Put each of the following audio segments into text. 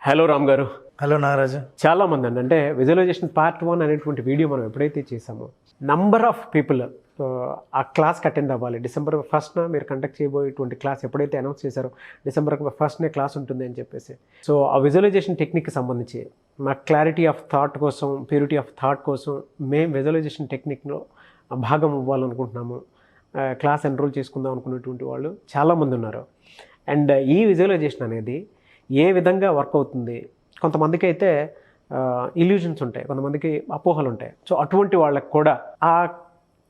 Hello Ram గారు. Hello Nagaraju. చాలామంది అంటే విజువలైజేషన్ పార్ట్ 1 అనేటువంటి వీడియో మనం ఎప్పుడైతే చేసామో నంబర్ ఆఫ్ పీపుల్ ఆ క్లాస్కి అటెండ్ అవ్వాలి. December 1st మీరు కండక్ట్ చేయబోయేటువంటి క్లాస్ ఎప్పుడైతే అనౌన్స్ చేశారో December 1st క్లాస్ ఉంటుంది అని చెప్పేసి, సో ఆ విజువలైజేషన్ టెక్నిక్కి సంబంధించి మా క్లారిటీ ఆఫ్ థాట్ కోసం, ప్యూరిటీ ఆఫ్ థాట్ కోసం మేము విజువలైజేషన్ టెక్నిక్లో భాగం ఇవ్వాలనుకుంటున్నాము. క్లాస్ ఎన్రోల్ చేసుకుందాం అనుకున్నటువంటి వాళ్ళు చాలామంది ఉన్నారు. అండ్ ఈ విజువలైజేషన్ అనేది ఏ విధంగా వర్క్ అవుతుంది, కొంతమందికి అయితే ఇల్యూజన్స్ ఉంటాయి, కొంతమందికి అపోహలు ఉంటాయి. సో అటువంటి వాళ్ళకి కూడా ఆ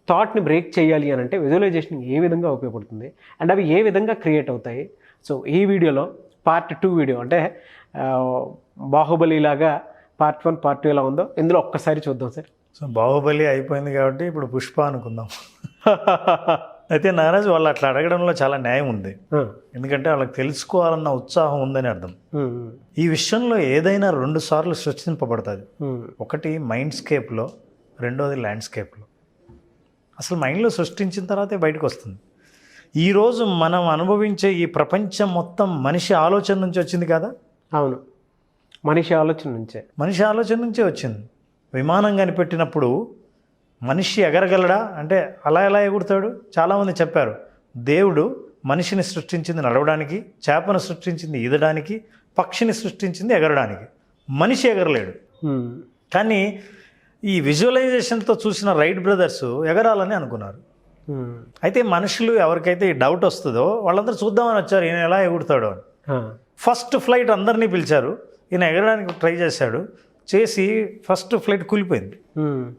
థాట్ని బ్రేక్ చేయాలి అని అంటే విజువలైజేషన్ ఏ విధంగా ఉపయోగపడుతుంది అండ్ అవి ఏ విధంగా క్రియేట్ అవుతాయి. సో ఈ వీడియోలో పార్ట్ 2 వీడియో అంటే బాహుబలి లాగా పార్ట్ 1 పార్ట్ 2 ఎలా ఉందో ఇందులో ఒక్కసారి చూద్దాం సార్. సో బాహుబలి అయిపోయింది కాబట్టి ఇప్పుడు పుష్ప అనుకుందాం. అయితే నారాజు వాళ్ళు అట్లా అడగడంలో చాలా న్యాయం ఉంది. ఎందుకంటే వాళ్ళకి తెలుసుకోవాలన్న ఉత్సాహం ఉందని అర్థం. ఈ విషయంలో ఏదైనా 2 సార్లు సృష్టింపబడుతుంది. ఒకటి మైండ్స్కేప్లో, రెండోది ల్యాండ్స్కేప్లో. అసలు మైండ్లో సృష్టించిన తర్వాతే బయటకు వస్తుంది. ఈరోజు మనం అనుభవించే ఈ ప్రపంచం మొత్తం మనిషి ఆలోచన నుంచి వచ్చింది కదా. అవును, మనిషి ఆలోచన నుంచే వచ్చింది. విమానం కనిపెట్టినప్పుడు మనిషి ఎగరగలడా అంటే అలా ఎలా ఎగురుతాడు? చాలామంది చెప్పారు దేవుడు మనిషిని సృష్టించింది నడవడానికి, చేపను సృష్టించింది ఈదడానికి, పక్షిని సృష్టించింది ఎగరడానికి. మనిషి ఎగరలేడు. కానీ ఈ విజువలైజేషన్తో చూసిన రైట్ బ్రదర్స్ ఎగరాలని అనుకున్నారు. అయితే మనుషులు ఎవరికైతే ఈ డౌట్ వస్తుందో వాళ్ళందరూ చూద్దామని వచ్చారు ఈయన ఎలా ఎగురుతాడో అని. ఫస్ట్ ఫ్లైట్ అందరినీ పిలిచారు. ఈయన ఎగరడానికి ట్రై చేశాడు. చేసి ఫస్ట్ ఫ్లైట్ కూలిపోయింది.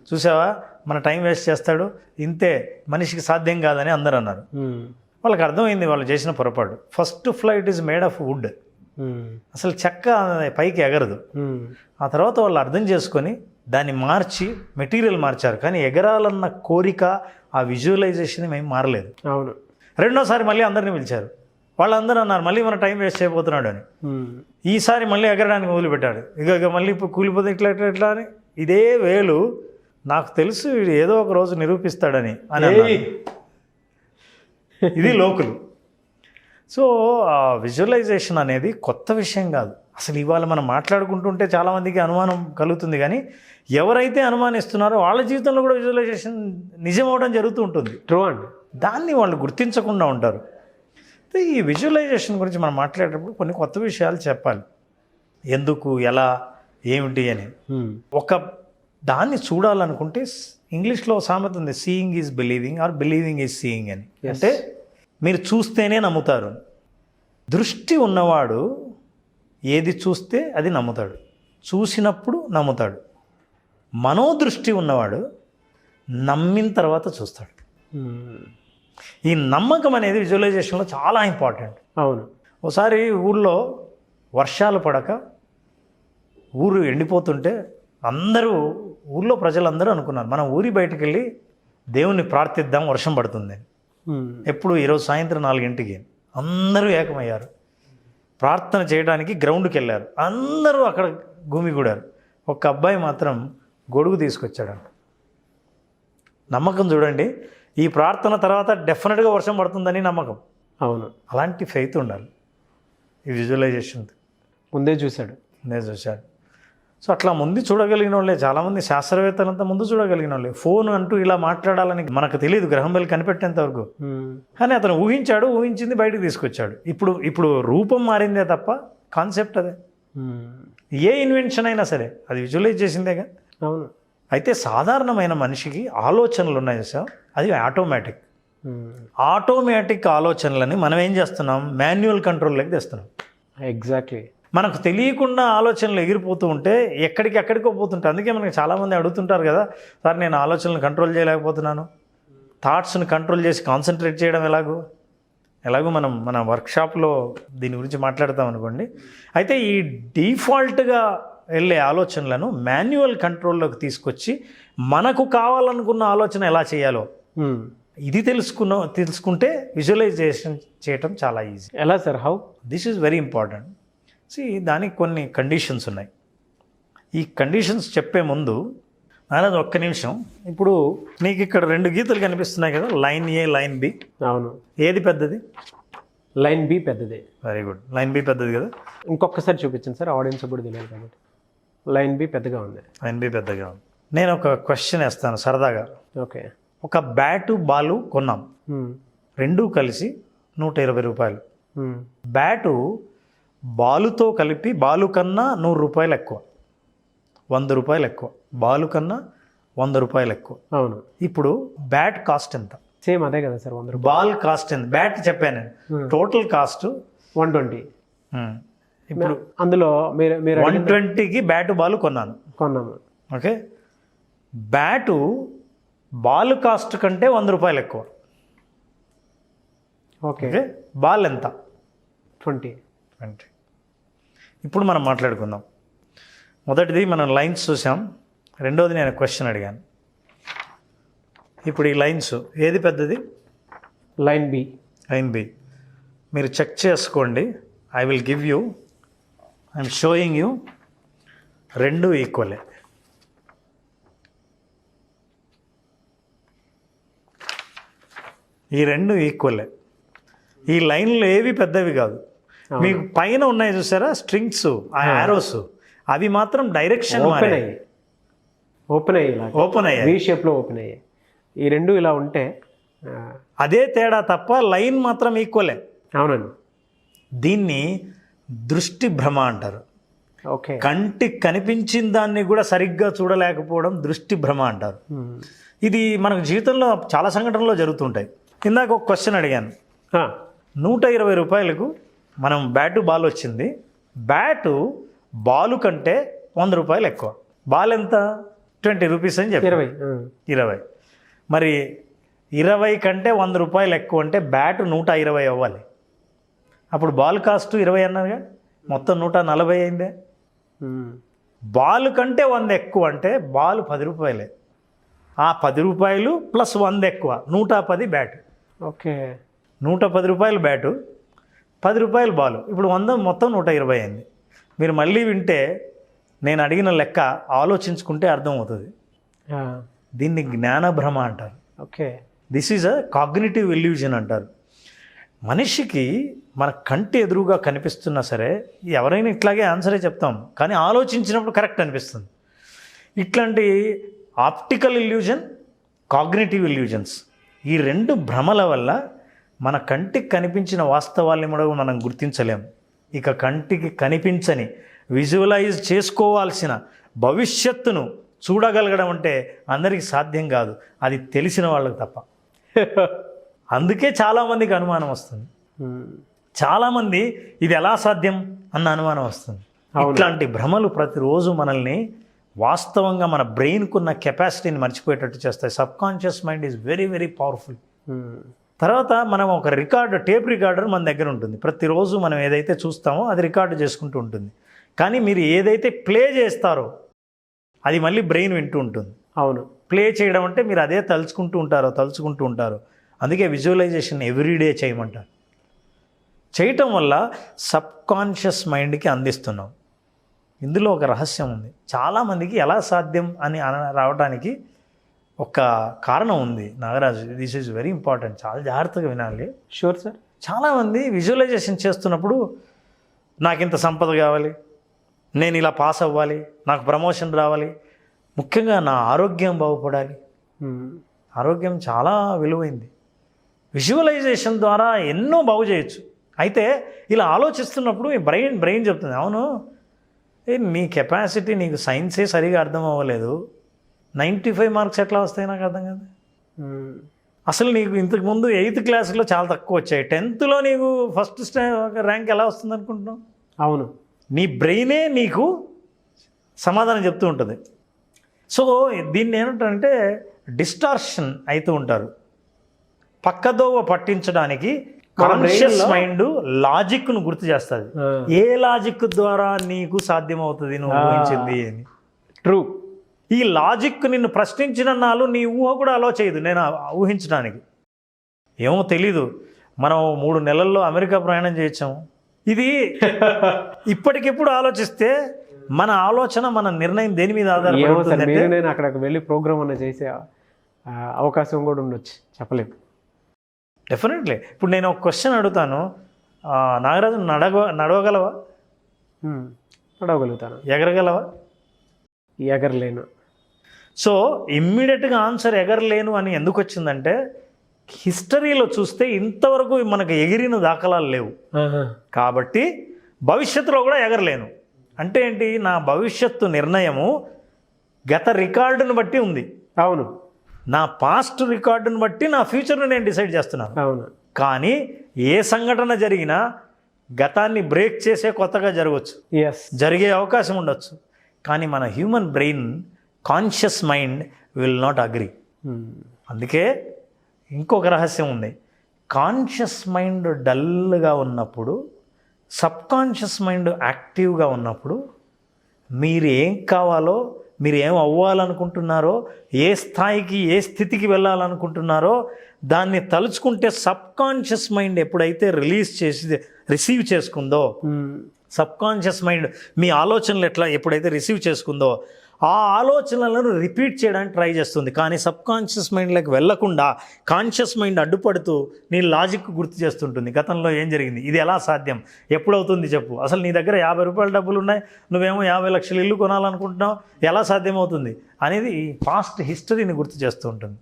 చూసావా, మన టైం వేస్ట్ చేస్తాడు, ఇంతే, మనిషికి సాధ్యం కాదని అందరు అన్నారు. వాళ్ళకి అర్థమైంది వాళ్ళు చేసిన పొరపాటు. First flight is made of would. అసలు చెక్క పైకి ఎగరదు. ఆ తర్వాత వాళ్ళు అర్థం చేసుకొని దాన్ని మార్చి మెటీరియల్ మార్చారు. కానీ ఎగరాలన్న కోరిక, ఆ విజువలైజేషన్ మేము మారలేదు. అవును. రెండోసారి మళ్ళీ అందరినీ పిలిచారు. వాళ్ళందరూ అన్నారు మళ్ళీ మన టైం వేస్ట్ అయిపోతున్నాడు అని. ఈసారి మళ్ళీ ఎగరడానికి మొదలుపెట్టాడు. ఇక మళ్ళీ ఇప్పుడు కూలిపోతే ఇట్లా అని ఇదే వేలు నాకు తెలుసు ఏదో ఒక రోజు నిరూపిస్తాడని అని. ఇది లోకులు. సో ఆ విజువలైజేషన్ అనేది కొత్త విషయం కాదు. అసలు ఇవాళ మనం మాట్లాడుకుంటుంటే చాలామందికి అనుమానం కలుగుతుంది. కానీ ఎవరైతే అనుమానిస్తున్నారో వాళ్ళ జీవితంలో కూడా విజువలైజేషన్ నిజం అవడం జరుగుతూ ఉంటుంది. ట్రూ అండి. దాన్ని వాళ్ళు గుర్తించకుండా ఉంటారు. ఈ విజువలైజేషన్ గురించి మనం మాట్లాడేటప్పుడు కొన్ని కొత్త విషయాలు చెప్పాలి. ఎందుకు, ఎలా, ఏమిటి అని. ఒక దాన్ని చూడాలనుకుంటే ఇంగ్లీష్లో సామెత ఉంది, seeing is believing or believing is seeing అని. అంటే మీరు చూస్తేనే నమ్ముతారు. దృష్టి ఉన్నవాడు ఏది చూస్తే అది నమ్ముతాడు, చూసినప్పుడు నమ్ముతాడు. మనోదృష్టి ఉన్నవాడు నమ్మిన తర్వాత చూస్తాడు. ఈ నమ్మకం అనేది విజువలైజేషన్లో చాలా ఇంపార్టెంట్. అవును. ఒకసారి ఊళ్ళో వర్షాలు పడక ఊరు ఎండిపోతుంటే ఊళ్ళో ప్రజలందరూ అనుకున్నారు మనం ఊరి బయటకు వెళ్ళి దేవుణ్ణి ప్రార్థిద్దాం, వర్షం పడుతుంది. ఎప్పుడు ఈరోజు సాయంత్రం 4 అందరూ ఏకమయ్యారు. ప్రార్థన చేయడానికి గ్రౌండ్కి వెళ్ళారు. అందరూ అక్కడ గుమిగూడారు. ఒక అబ్బాయి మాత్రం గొడుగు తీసుకొచ్చాడు. నమ్మకం చూడండి. ఈ ప్రార్థన తర్వాత డెఫినెట్గా వర్షం పడుతుందని నమ్మకం. అవును. అలాంటి ఫెయిత్ ఉండాలి. ఈ విజువలైజేషన్ ముందే చూశాడు. సో అట్లా ముందు చూడగలిగిన వాళ్ళే చాలామంది శాస్త్రవేత్తలంతా ముందు చూడగలిగిన వాళ్ళే. ఫోన్ అంటూ ఇలా మాట్లాడాలని మనకు తెలియదు గ్రహం బెల్ కనిపెట్టేంత వరకు. కానీ అతను ఊహించింది బయటకు తీసుకొచ్చాడు. ఇప్పుడు రూపం మారిందే తప్ప కాన్సెప్ట్ అదే. ఏ ఇన్వెన్షన్ అయినా సరే అది విజువలైజ్ చేసిందేగా. అవును. అయితే సాధారణమైన మనిషికి ఆలోచనలు ఉన్నాయి సార్, అది ఆటోమేటిక్ ఆలోచనలని మనం ఏం చేస్తున్నాం, మాన్యువల్ కంట్రోల్లోకి తెస్తున్నాం. ఎగ్జాక్ట్లీ. మనకు తెలియకుండా ఆలోచనలు ఎగిరిపోతూ ఉంటే ఎక్కడికో పోతుంటాయి. అందుకే మనకి చాలామంది అడుగుతుంటారు కదా, సార్ నేను ఆలోచనలు కంట్రోల్ చేయలేకపోతున్నాను, థాట్స్ని కంట్రోల్ చేసి కాన్సన్ట్రేట్ చేయడం ఎలాగో మన వర్క్షాప్లో దీని గురించి మాట్లాడతాం అనుకోండి. అయితే ఈ డిఫాల్ట్గా వెళ్ళే ఆలోచనలను మాన్యువల్ కంట్రోల్లోకి తీసుకొచ్చి మనకు కావాలనుకున్న ఆలోచన ఎలా చేయాలో ఇది తెలుసుకుంటే విజువలైజేషన్ చేయటం చాలా ఈజీ. ఎలా sir? How? This is very important. దానికి కొన్ని కండిషన్స్ ఉన్నాయి. ఈ కండిషన్స్ చెప్పే ముందు నారాజు ఒక్క నిమిషం. ఇప్పుడు నీకు ఇక్కడ 2 గీతలు కనిపిస్తున్నాయి కదా, లైన్ ఏ, లైన్ బి. అవును. ఏది పెద్దది? లైన్ బి పెద్దది. Very good. లైన్ బి పెద్దది కదా. ఇంకొకసారి చూపించండి సార్, ఆడియన్స్ కూడా తెలియదు కాబట్టి. లైన్ బి పెద్దగా ఉంది. లైన్ బి పెద్దగా ఉంది. నేను ఒక క్వశ్చన్ వేస్తాను సరదాగా. ఓకే. ఒక బ్యాటు బాలు కొన్నాం, రెండూ కలిసి 120 రూపాయలు. బ్యాటు బాలుతో కలిపి బాలు కన్నా 100 రూపాయలు ఎక్కువ, 100 రూపాయలు ఎక్కువ. బాలు కన్నా 100 రూపాయలు ఎక్కువ. అవును. ఇప్పుడు బ్యాట్ కాస్ట్ ఎంత? సేమ్ అదే కదా సార్, 100 రూపాయలు. బాల్ కాస్ట్ ఎంత? బ్యాట్ చెప్పాను నేను. Total cost 120. ఇప్పుడు అందులో మీరు 120కి బ్యాటు బాలు కొన్నాము. ఓకే. బ్యాటు బాల్ కాస్ట్ కంటే 100 రూపాయలు ఎక్కువ. ఓకే. బాల్ ఎంత? 20. ఇప్పుడు మనం మాట్లాడుకుందాం. మొదటిది మనం లైన్స్ చూసాం, రెండోది నేను క్వశ్చన్ అడిగాను. ఇప్పుడు ఈ లైన్స్ ఏది పెద్దది? Line B. Line B. మీరు చెక్ చేసుకోండి. I will give you, I'm showing you, రెండు ఈక్వలే. ఈ రెండు ఈక్వలే. ఈ లైన్లు ఏవి పెద్దవి కాదు. మీకు పైన ఉన్నాయి చూసారా స్ట్రింగ్స్, ఆ యారోస్, అవి మాత్రం డైరెక్షన్ ఓపెన్ అయ్యాయి, వి షేప్లో ఓపెన్ అయ్యాయి. ఈ రెండు ఇలా ఉంటే అదే తేడా తప్ప లైన్ మాత్రం ఈక్వలే. అవునండి. దీన్ని దృష్టి భ్రమ అంటారు. ఓకే. కంటికి కనిపించిన దాన్ని కూడా సరిగ్గా చూడలేకపోవడం దృష్టి భ్రమ అంటారు. ఇది మనకు జీవితంలో చాలా సంఘటనలో జరుగుతుంటాయి. ఇందాక ఒక క్వశ్చన్ అడిగాను. 120 రూపాయలకు మనం బ్యాటు బాల్ వచ్చింది. బ్యాటు బాలు కంటే 100 రూపాయలు ఎక్కువ. బాల్ ఎంత? 20 రూపీస్ అని చెప్పి 20. మరి 20 కంటే 100 రూపాయలు ఎక్కువ అంటే బ్యాటు 120 అవ్వాలి. అప్పుడు బాల్ కాస్ట్ 20 అన్నారుగా, మొత్తం 140 అయిందే. బాల్ కంటే 100 ఎక్కువ అంటే బాల్ 10 రూపాయలే. ఆ 10 రూపాయలు ప్లస్ 100 ఎక్కువ, 110 బ్యాటు. ఓకే. 110 రూపాయలు బ్యాటు, 10 రూపాయలు బాలు. ఇప్పుడు 100 మొత్తం 120 అయింది. మీరు మళ్ళీ వింటే నేను అడిగిన లెక్క ఆలోచించుకుంటే అర్థమవుతుంది. దీన్ని జ్ఞానభ్రమ అంటారు. Okay. This is a cognitive illusion అంటారు. మనిషికి మన కంటి ఎదురుగా కనిపిస్తున్నా సరే ఎవరైనా ఇట్లాగే ఆన్సరే చెప్తాం, కానీ ఆలోచించినప్పుడు కరెక్ట్ అనిపిస్తుంది. ఇట్లాంటి ఆప్టికల్ ఇల్యూజన్, కాగ్నిటివ్ ఇల్యూజన్స్, ఈ రెండు భ్రమల వల్ల మన కంటికి కనిపించిన వాస్తవాల్ని కూడా మనం గుర్తించలేం. ఇక కంటికి కనిపించని, విజువలైజ్ చేసుకోవాల్సిన భవిష్యత్తును చూడగలగడం అంటే అందరికీ సాధ్యం కాదు, అది తెలిసిన వాళ్ళకి తప్ప. అందుకే చాలామందికి అనుమానం వస్తుంది. చాలామంది ఇది ఎలా సాధ్యం అన్న అనుమానం వస్తుంది. ఇట్లాంటి భ్రమలు ప్రతిరోజు మనల్ని వాస్తవంగా మన బ్రెయిన్కున్న కెపాసిటీని మర్చిపోయేటట్టు చేస్తాయి. Subconscious mind is very very powerful. తర్వాత మనం ఒక టేప్ రికార్డర్ మన దగ్గర ఉంటుంది. ప్రతిరోజు మనం ఏదైతే చూస్తామో అది రికార్డు చేసుకుంటూ ఉంటుంది. కానీ మీరు ఏదైతే ప్లే చేస్తారో అది మళ్ళీ బ్రెయిన్ వింటూ ఉంటుంది. అవును. ప్లే చేయడం అంటే మీరు అదే తలుచుకుంటూ ఉంటారు. అందుకే విజువలైజేషన్ ఎవ్రీడే చేయమంటారు. చేయటం వల్ల సబ్కాన్షియస్ మైండ్కి అందిస్తున్నాం. ఇందులో ఒక రహస్యం ఉంది. చాలామందికి ఎలా సాధ్యం అని రావడానికి ఒక కారణం ఉంది. Nagaraju, this is very important, చాలా జాగ్రత్తగా వినాలి. Sure sir. చాలామంది విజువలైజేషన్ చేస్తున్నప్పుడు నాకు ఇంత సంపద కావాలి, నేను ఇలా పాస్ అవ్వాలి, నాకు ప్రమోషన్ రావాలి, ముఖ్యంగా నా ఆరోగ్యం బాగుపడాలి. ఆరోగ్యం చాలా విలువైంది. విజువలైజేషన్ ద్వారా ఎన్నో బాగు చేయొచ్చు. అయితే ఇలా ఆలోచిస్తున్నప్పుడు మీ బ్రెయిన్ చెప్తుంది, అవును నీ కెపాసిటీ, నీకు సైన్సే సరిగా అర్థం అవ్వలేదు, 95 మార్క్స్ ఎట్లా వస్తాయి నాకు అర్థం కాదు. అసలు నీకు ఇంతకుముందు 8th క్లాస్లో చాలా తక్కువ వచ్చాయి, 10thలో నీకు ఫస్ట్ ర్యాంక్ ఎలా వస్తుంది అనుకుంటున్నావు? అవును. నీ బ్రెయినే నీకు సమాధానం చెప్తూ ఉంటుంది. సో దీన్ని ఏమంటారంటే డిస్టార్షన్ అవుతూ ఉంటారు. పక్కదోవ పట్టించడానికి కాన్షియస్ మైండ్ లాజిక్ను గుర్తు చేస్తుంది. ఏ లాజిక్ ద్వారా నీకు సాధ్యమవుతుంది నువ్వు ఊహించింది అని. ట్రూ. ఈ లాజిక్ నిన్ను ప్రశ్నించిన నాలు నీ ఊహ కూడా అలో చేయదు నేను ఊహించడానికి. ఏమో తెలీదు, మనం 3 నెలల్లో అమెరికా ప్రయాణం చేయొచ్చాము. ఇది ఇప్పటికిప్పుడు ఆలోచిస్తే మన ఆలోచన, మన నిర్ణయం దేని మీద ఆధారపడుతుంది? నేను అక్కడికి వెళ్ళి ప్రోగ్రామ్ అన్న చేసే అవకాశం కూడా ఉండొచ్చు, చెప్పలేము. డెఫినెట్లీ. ఇప్పుడు నేను ఒక క్వశ్చన్ అడుగుతాను, నాగరాజు నడవగలవా? నడవగలుగుతాను. ఎగరగలవా? ఎగరలేను. సో ఇమ్మీడియట్గా ఆన్సర్ ఎగరలేను అని ఎందుకు వచ్చిందంటే హిస్టరీలో చూస్తే ఇంతవరకు మనకు ఎగిరిన దాఖలాలు లేవు. కాబట్టి భవిష్యత్తులో కూడా ఎగరలేను అంటే ఏంటి? నా భవిష్యత్తు నిర్ణయము గత రికార్డును బట్టి ఉంది. అవును. నా పాస్ట్ రికార్డును బట్టి నా ఫ్యూచర్ను నేను డిసైడ్ చేస్తున్నాను. అవును. కానీ ఏ సంఘటన జరిగినా గతాన్ని బ్రేక్ చేసే కొత్తగా జరగవచ్చు, జరిగే అవకాశం ఉండొచ్చు. కానీ మన human brain conscious mind will not agree. అందుకే ఇంకొక రహస్యం ఉంది. కాన్షియస్ మైండ్ డల్గా ఉన్నప్పుడు, సబ్ కాన్షియస్ మైండ్ యాక్టివ్గా ఉన్నప్పుడు మీరు ఏం కావాలో, మీరు ఏం అవ్వాలనుకుంటున్నారో, ఏ స్థాయికి ఏ స్థితికి వెళ్ళాలనుకుంటున్నారో దాన్ని తలుచుకుంటే సబ్ కాన్షియస్ మైండ్ ఎప్పుడైతే రిసీవ్ చేసుకుందో, సబ్ కాన్షియస్ మైండ్ మీ ఆలోచనలు ఎప్పుడైతే రిసీవ్ చేసుకుందో ఆ ఆలోచనలను రిపీట్ చేయడానికి ట్రై చేస్తుంది. కానీ సబ్ కాన్షియస్ మైండ్లోకి వెళ్లకుండా కాన్షియస్ మైండ్ అడ్డుపడుతూ నీ లాజిక్ గుర్తు చేస్తుంటుంది. గతంలో ఏం జరిగింది, ఇది ఎలా సాధ్యం, ఎప్పుడవుతుంది చెప్పు, అసలు నీ దగ్గర 50 రూపాయల డబ్బులు ఉన్నాయి, నువ్వేమో 50 లక్షల ఇల్లు కొనాలనుకుంటున్నావు, ఎలా సాధ్యమవుతుంది అనేది ఈ పాస్ట్ హిస్టరీని గుర్తు చేస్తూ ఉంటుంది.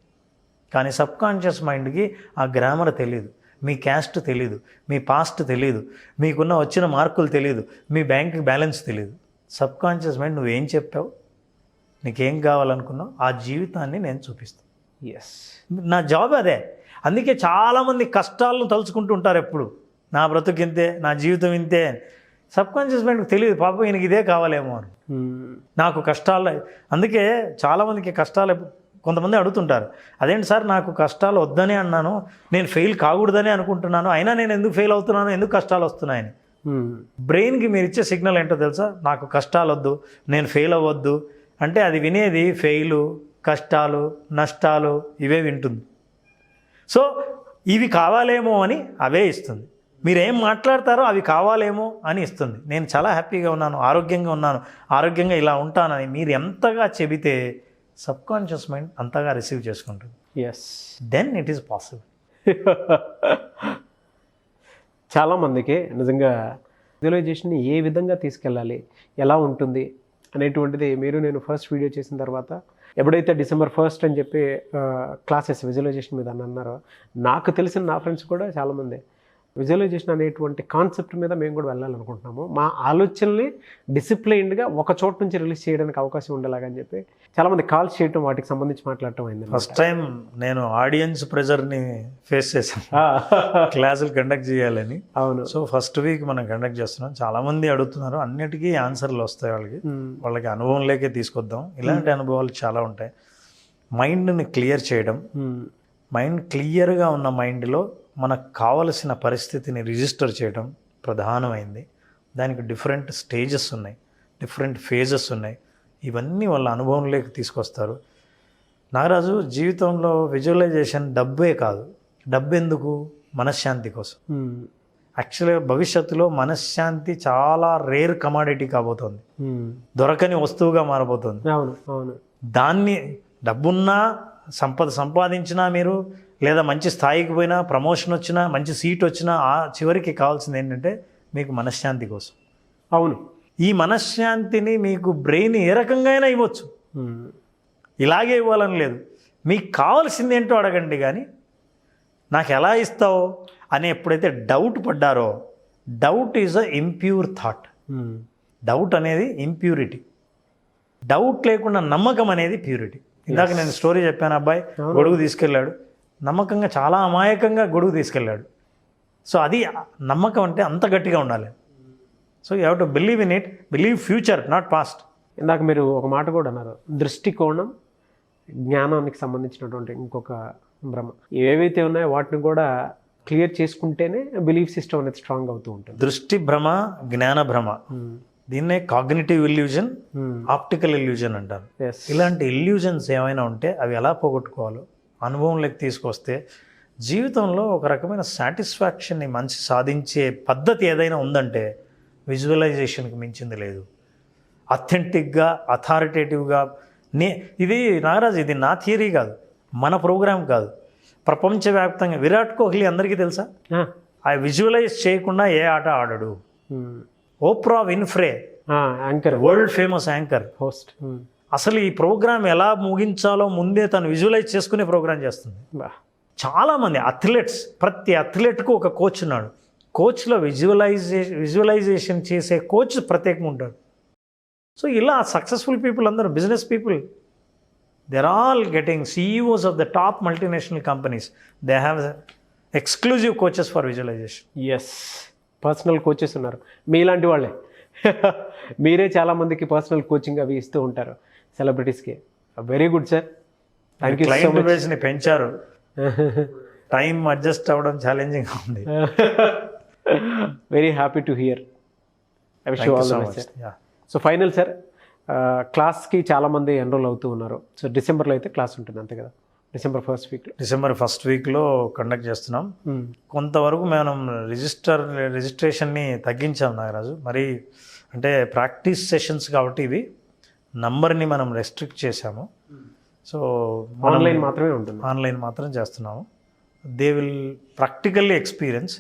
కానీ సబ్ కాన్షియస్ మైండ్కి ఆ గ్రామర్ తెలియదు, మీ క్యాస్ట్ తెలియదు, మీ పాస్ట్ తెలియదు, మీకున్న వచ్చిన మార్కులు తెలియదు, మీ బ్యాంక్ బ్యాలెన్స్ తెలియదు. సబ్ కాన్షియస్ మైండ్ నువ్వేం చెప్పావు, నీకేం కావాలనుకున్నావు, ఆ జీవితాన్ని నేను చూపిస్తాను. నా జాబ్ అదే. అందుకే చాలామంది కష్టాలను తలుచుకుంటూ ఉంటారు ఎప్పుడు, నా బ్రతుకు ఇంతే, నా జీవితం ఇంతే. సబ్ కాన్షియస్ మైండ్కి తెలియదు, పాపం ఈయనకి ఇదే కావాలేమో అని. నాకు కష్టాలు, అందుకే చాలామందికి కష్టాలు, కొంతమంది అడుగుతుంటారు, అదేంటి సార్ నాకు కష్టాలు వద్దనే అన్నాను, నేను ఫెయిల్ కాకూడదని అనుకుంటున్నాను, అయినా నేను ఎందుకు ఫెయిల్ అవుతున్నాను, ఎందుకు కష్టాలు వస్తున్నాయని. బ్రెయిన్కి మీరు ఇచ్చే సిగ్నల్ ఏంటో తెలుసా? నాకు కష్టాలు వద్దు, నేను ఫెయిల్ అవ్వద్దు అంటే అది వినేది ఫెయిలు, కష్టాలు, నష్టాలు ఇవే వింటుంది. సో ఇవి కావాలేమో అని అవే ఇస్తుంది. మీరేం మాట్లాడతారో అవి కావాలేమో అని ఇస్తుంది. నేను చాలా హ్యాపీగా ఉన్నాను, ఆరోగ్యంగా ఉన్నాను, ఆరోగ్యంగా ఇలా ఉంటానని మీరు ఎంతగా చెబితే సబ్ కాన్షియస్ మైండ్ అంతగా రిసీవ్ చేసుకుంటుంది. Then it is possible. చాలామందికి నిజంగా విజువలైజేషన్ని ఏ విధంగా తీసుకెళ్ళాలి, ఎలా ఉంటుంది అనేటువంటిది మీరు నేను ఫస్ట్ వీడియో చేసిన తర్వాత ఎప్పుడైతే December 1st అని చెప్పి క్లాసెస్ విజువలైజేషన్ మీద అన్నారో, నాకు తెలిసిన నా ఫ్రెండ్స్ కూడా చాలామంది విజువలైజేషన్ అనేటువంటి కాన్సెప్ట్ మీద మేము కూడా వెళ్ళాలనుకుంటున్నాము, మా ఆలోచనల్ని డిసిప్లైన్డ్గా ఒక చోటు నుంచి రిలీజ్ చేయడానికి అవకాశం ఉండేలాగని చెప్పి చాలామంది కాల్స్ చేయటం, వాటికి సంబంధించి మాట్లాడటం అయింది. ఫస్ట్ టైం నేను ఆడియన్స్ ప్రెజర్ని ఫేస్ చేశాను, క్లాసులు కండక్ట్ చేయాలని. అవును. సో ఫస్ట్ వీక్ మనం కండక్ట్ చేస్తున్నాం, చాలామంది అడుగుతున్నారు, అన్నిటికీ ఆన్సర్లు వస్తాయి వాళ్ళకి అనుభవంలోకే తీసుకొద్దాం. ఇలాంటి అనుభవాలు చాలా ఉంటాయి. మైండ్ని క్లియర్ చేయడం, మైండ్ క్లియర్గా ఉన్న మైండ్లో మనకు కావలసిన పరిస్థితిని రిజిస్టర్ చేయడం ప్రధానమైంది. దానికి డిఫరెంట్ స్టేజెస్ ఉన్నాయి, డిఫరెంట్ ఫేజెస్ ఉన్నాయి. ఇవన్నీ వాళ్ళ అనుభవంలోకి తీసుకొస్తారు. నాగరాజు, జీవితంలో విజువలైజేషన్ డబ్బే కాదు. డబ్బు ఎందుకు? మనశ్శాంతి కోసం. యాక్చువల్గా భవిష్యత్తులో మనశ్శాంతి చాలా రేర్ కమాడిటీ కాబోతోంది, దొరకని వస్తువుగా మారబోతుంది. దాన్ని డబ్బున్నా, సంపాదించినా మీరు, లేదా మంచి స్థాయికి పోయినా, ప్రమోషన్ వచ్చినా, మంచి సీట్ వచ్చినా, ఆ చివరికి కావాల్సింది ఏంటంటే మీకు మనశ్శాంతి కోసం. అవును. ఈ మనశ్శాంతిని మీకు బ్రెయిన్ ఏ రకంగా అయినా ఇవ్వచ్చు, ఇలాగే ఇవ్వాలని లేదు. మీకు కావాల్సింది ఏంటో అడగండి, కానీ నాకు ఎలా ఇస్తావో అని ఎప్పుడైతే డౌట్ పడ్డారో, doubt is a impure thought. Doubt అనేది ఇంప్యూరిటీ. డౌట్ లేకుండా నమ్మకం అనేది ప్యూరిటీ. ఇందాక నేను స్టోరీ చెప్పాను, అబ్బాయి గొడుగు తీసుకెళ్ళాడు, నమ్మకంగా, చాలా అమాయకంగా గొడుగు తీసుకెళ్ళాడు. సో అది నమ్మకం అంటే అంత గట్టిగా ఉండాలి. So you have to believe in it, believe future, not past. ఇందాక మీరు ఒక మాట కూడా అన్నారు, దృష్టికోణం, జ్ఞానానికి సంబంధించినటువంటి ఇంకొక భ్రమ. ఏవైతే ఉన్నాయో వాటిని కూడా క్లియర్ చేసుకుంటేనే బిలీఫ్ సిస్టమ్ అనేది స్ట్రాంగ్ అవుతూ ఉంటుంది. దృష్టి భ్రమ, జ్ఞాన భ్రమ, దీన్నే కాగ్నిటివ్ ఇల్యూజన్, ఆప్టికల్ ఇల్యూజన్ అంటారు. ఇలాంటి ఇల్యూజన్స్ ఏమైనా ఉంటే అవి ఎలా పోగొట్టుకోవాలో అనుభవంలోకి తీసుకొస్తే జీవితంలో ఒక రకమైన సాటిస్ఫాక్షన్ని మంచి సాధించే పద్ధతి ఏదైనా ఉందంటే విజువలైజేషన్కి మించింది లేదు. అథెంటిక్గా, అథారిటేటివ్గా. ఇది నాగరాజ్, ఇది నా థియరీ కాదు, మన ప్రోగ్రామ్ కాదు, ప్రపంచవ్యాప్తంగా. విరాట్ కోహ్లీ అందరికీ తెలుసా? ఆ విజువలైజ్ చేయకుండా ఏ ఆట ఆడడు. Oprah Winfrey, anchor, world famous anchor, host, అసలు ఈ ప్రోగ్రామ్ ఎలా ముగించాలో ముందే తను విజువలైజ్ చేసుకునే ప్రోగ్రామ్ చేస్తుంది. చాలామంది అథ్లెట్స్, ప్రతి అథ్లెట్కు ఒక కోచ్ ఉన్నాడు. కోచ్లో విజువలైజేషన్ చేసే కోచ్ ప్రత్యేకంగా ఉంటాడు. సో ఇలా సక్సెస్ఫుల్ పీపుల్ అందరూ, business people, they're all getting CEOs of the top multinational companies. They have exclusive coaches for visualization. Yes, personal coaches ఉన్నారు మీలాంటి వాళ్ళే. మీరే చాలామందికి పర్సనల్ కోచింగ్ అవి ఇస్తూ ఉంటారు సెలబ్రిటీస్కి. Very good sir, thank you so client much. బేస్ని పెంచారు. టైం అడ్జస్ట్ అవ్వడం ఛాలెంజింగ్గా ఉంది. Very happy to hear. I wish you all the best sir. So final sir, క్లాస్కి చాలామంది ఎన్రోల్ అవుతూ ఉన్నారు. సో డిసెంబర్లో అయితే క్లాస్ ఉంటుంది అంతే కదా? డిసెంబర్ ఫస్ట్ వీక్లో కండక్ట్ చేస్తున్నాం. కొంతవరకు మనం రిజిస్ట్రేషన్ని తగ్గించాం నాగరాజు. మరి అంటే ప్రాక్టీస్ సెషన్స్ కాబట్టి ఇవి నంబర్ని మనం రెస్ట్రిక్ట్ చేశాము. సో ఆన్లైన్ మాత్రమే ఉంటుంది, ఆన్లైన్ మాత్రం చేస్తున్నాము. They will practically experience.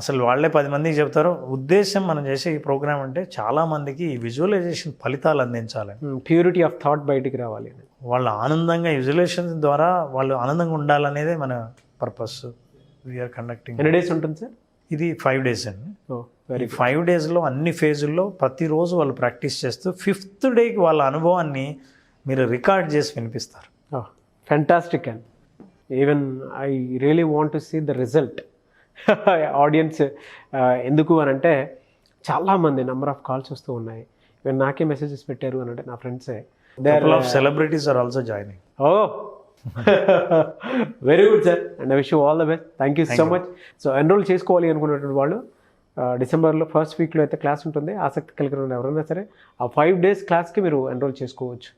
అసలు వాళ్ళే 10 మందికి చెప్తారు. ఉద్దేశం మనం చేసే ఈ ప్రోగ్రామ్ అంటే చాలామందికి ఈ విజువలైజేషన్ ఫలితాలు అందించాలి, ప్యూరిటీ ఆఫ్ థాట్ బయటికి రావాలి, వాళ్ళు ఆనందంగా విజువలైజేషన్ ద్వారా వాళ్ళు ఆనందంగా ఉండాలనేదే మన పర్పస్. We're conducting. ఎన్ని డేస్ ఉంటుంది సార్? ఇది 5 డేస్ అండి. వెరీ 5 డేస్లో అన్ని ఫేజుల్లో ప్రతిరోజు వాళ్ళు ప్రాక్టీస్ చేస్తూ 5th డేకి వాళ్ళ అనుభవాన్ని మీరు రికార్డ్ చేసి వినిపిస్తారు. Fantastic and even I really want to see the result. Audience ఎందుకు అని అంటే చాలామంది నెంబర్ ఆఫ్ కాల్స్ వస్తూ ఉన్నాయి. ఈవెన్ నాకే మెసేజెస్ పెట్టారు అని అంటే నా ఫ్రెండ్సే. Couple of celebrities are also joining. Oh, very good sir, and I wish you all the best. Thank you so much. So enrol చేసుకోవాలి అనుకున్నటువంటి వాళ్ళు డిసెంబర్లో ఫస్ట్ వీక్లో అయితే క్లాస్ ఉంటుంది. ఆసక్తి కలిగిన ఎవరైనా సరే ఆ 5 డేస్ క్లాస్కి మీరు ఎన్రోల్ చేసుకోవచ్చు.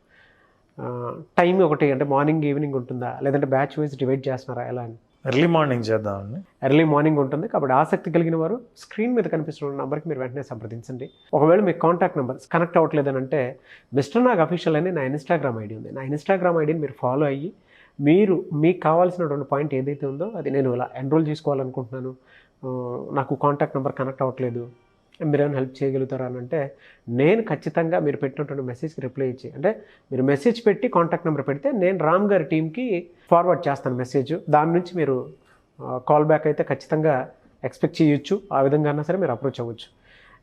టైం ఒకటి అంటే మార్నింగ్ ఈవినింగ్ ఉంటుందా, లేదంటే బ్యాచ్ వైజ్ డివైడ్ చేస్తున్నారా ఎలా అని? ఎర్లీ మార్నింగ్ చేద్దామండి. ఎర్లీ మార్నింగ్ ఉంటుంది కాబట్టి ఆసక్తి కలిగిన వారు స్క్రీన్ మీద కనిపిస్తున్న నెంబర్కి మీరు వెంటనే సంప్రదించండి. ఒకవేళ మీ కాంటాక్ట్ నెంబర్ కనెక్ట్ అవ్వట్లేదని అంటే మిస్టర్ నాగ్ అఫీషియల్ అని నా ఇన్స్టాగ్రామ్ ఐడి ఉంది. నా ఇన్స్టాగ్రామ్ ఐడిని మీరు ఫాలో అయ్యి మీరు మీకు కావాల్సినటువంటి పాయింట్ ఏదైతే ఉందో అది నేను ఇలా ఎన్రోల్ చేసుకోవాలనుకుంటున్నాను, నాకు కాంటాక్ట్ నెంబర్ కనెక్ట్ అవ్వట్లేదు, మీరేమైనా హెల్ప్ చేయగలుగుతారా అని అంటే నేను ఖచ్చితంగా మీరు పెట్టినటువంటి మెసేజ్కి రిప్లై ఇచ్చి, అంటే మీరు మెసేజ్ పెట్టి కాంటాక్ట్ నెంబర్ పెడితే నేను రామ్ గారి టీంకి ఫార్వర్డ్ చేస్తాను మెసేజ్. దాని నుంచి మీరు కాల్ బ్యాక్ అయితే ఖచ్చితంగా ఎక్స్పెక్ట్ చేయొచ్చు. ఆ విధంగా అయినా సరే మీరు అప్రోచ్ అవ్వచ్చు.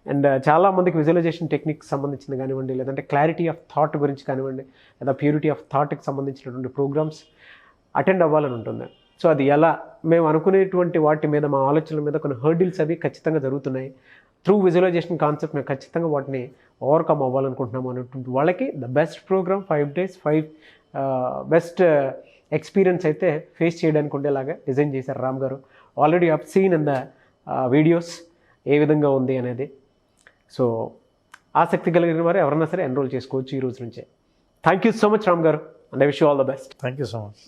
అండ్ చాలామందికి విజువలైజేషన్ టెక్నిక్స్ సంబంధించింది కానివ్వండి, లేదంటే క్లారిటీ ఆఫ్ థాట్ గురించి కానివ్వండి, లేదా ప్యూరిటీ ఆఫ్ థాట్కి సంబంధించినటువంటి ప్రోగ్రామ్స్ అటెండ్ అవ్వాలని ఉంటుంది. సో అది ఎలా మేము అనుకునేటువంటి వాటి మీద, మా ఆలోచనల మీద కొన్ని హర్డిల్స్ అవి ఖచ్చితంగా జరుగుతున్నాయి. త్రూ విజువలైజేషన్ కాన్సెప్ట్ మేము ఖచ్చితంగా వాటిని ఓవర్కమ్ అవ్వాలనుకుంటున్నాము అనేటువంటి వాళ్ళకి the best programme 5 days 5 best experience అయితే ఫేస్ చేయడానికి ఉండేలాగా డిజైన్ చేశారు Ram garu. Already up seen in the videos ఏ విధంగా ఉంది అనేది. సో ఆసక్తి కలిగిన వారు ఎవరైనా సరే ఎన్రోల్ చేసుకోవచ్చు ఈ రోజు నుంచే. Thank you so much Ram garu, and I wish you all the best. Thank you so much.